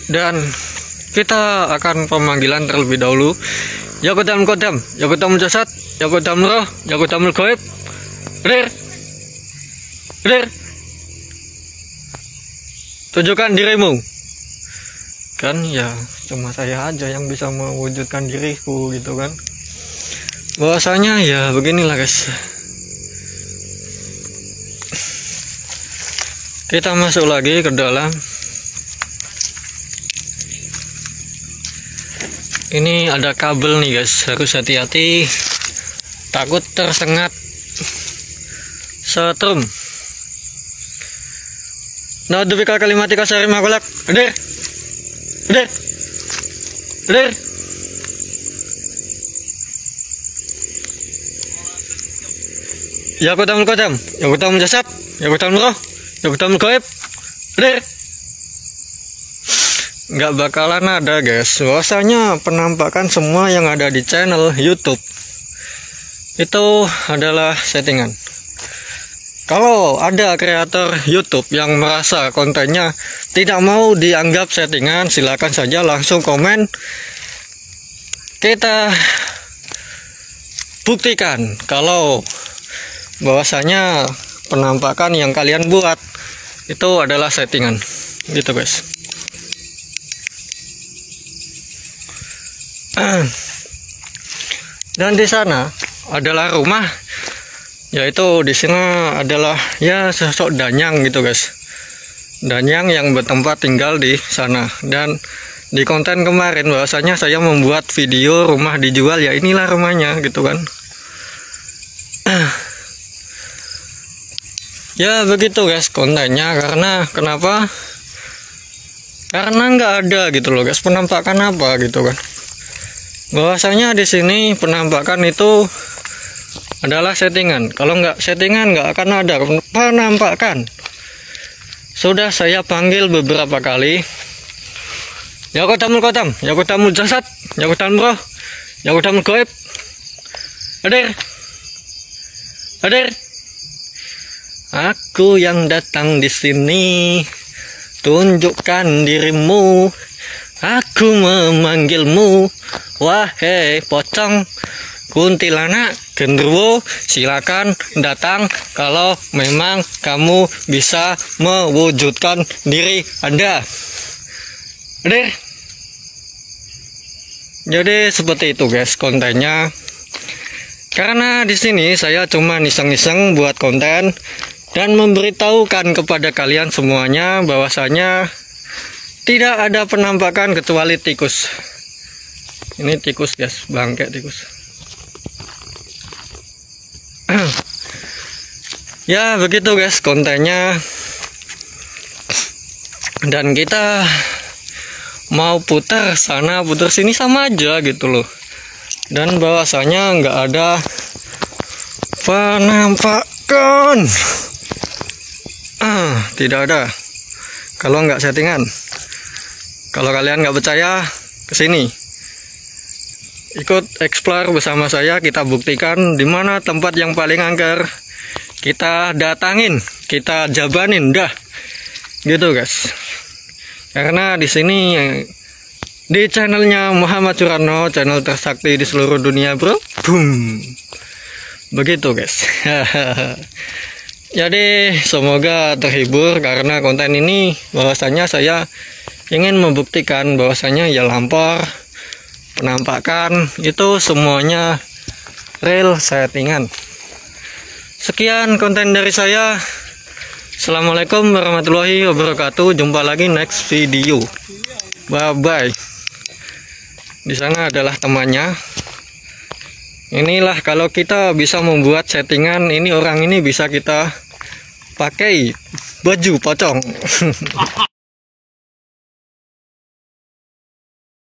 Dan kita akan pemanggilan terlebih dahulu. Ya Qodam Qodam, ya Qodamul Jasad, ya Qodamul Roh, ya Qodamul Gaib. Hadir. Hadir. Tunjukkan dirimu. Kan ya cuma saya aja yang bisa mewujudkan diriku gitu kan. Bahwasanya ya beginilah guys. Kita masuk lagi ke dalam. Ini ada kabel nih guys, harus hati-hati, takut tersengat setrum. Naudzubillah kalimatika syarri ma khalaq. Hadir. Hadir. Hadir. Ya Qodamul Qodam, ya Qodamul Jasad, ya Qodamul Roh, ya Qodamul Gaib. Hadir. Nggak bakalan ada guys. Bahwasanya penampakan semua yang ada di channel YouTube itu adalah settingan. Kalau ada kreator YouTube yang merasa kontennya tidak mau dianggap settingan, silakan saja langsung komen. Kita buktikan kalau bahwasanya penampakan yang kalian buat itu adalah settingan. Gitu guys. Dan di sana adalah rumah, yaitu di sini adalah ya sosok Danyang gitu guys. Danyang yang bertempat tinggal di sana. Dan di konten kemarin bahwasanya saya membuat video rumah dijual, ya inilah rumahnya gitu kan. Ya begitu guys kontennya. Karena kenapa? Karena nggak ada gitu loh guys penampakan apa gitu kan. Bahwasanya di sini penampakan itu adalah settingan. Kalau nggak settingan nggak akan ada penampakan. Sudah saya panggil beberapa kali. Ya Qodamul Qodam, ya Qodamul Jasad, ya Qodamul Roh, ya Qodamul Gaib. Hadir. Hadir. Aku yang datang di sini. Tunjukkan dirimu. Aku memanggilmu. Wahai pocong, kuntilanak, genderuwo, silakan datang kalau memang kamu bisa mewujudkan diri Anda. Hadir. Jadi seperti itu guys kontennya. Karena di sini saya cuma iseng-iseng buat konten dan memberitahukan kepada kalian semuanya bahwasanya tidak ada penampakan kecuali tikus. Ini tikus guys, bangke tikus. Ya begitu guys kontennya. Dan kita mau putar sana putar sini sama aja gitu loh. Dan bahwasanya nggak ada penampakan. Tidak ada. Kalau nggak settingan. Kalau kalian nggak percaya, kesini. Ikut explore bersama saya, kita buktikan di mana tempat yang paling angker. Kita datangin, kita jabanin, dah. Gitu guys. Karena di sini di channelnya Muhammad Surano, channel tersakti di seluruh dunia, bro. Boom. Begitu guys. Jadi semoga terhibur karena konten ini bahwasanya saya ingin membuktikan bahwasanya ya lampor penampakan itu semuanya real settingan. Sekian konten dari saya. Assalamualaikum warahmatullahi wabarakatuh. Jumpa lagi next video. Bye bye. Di sana adalah temannya. Inilah kalau kita bisa membuat settingan, ini orang ini bisa kita pakai baju pocong.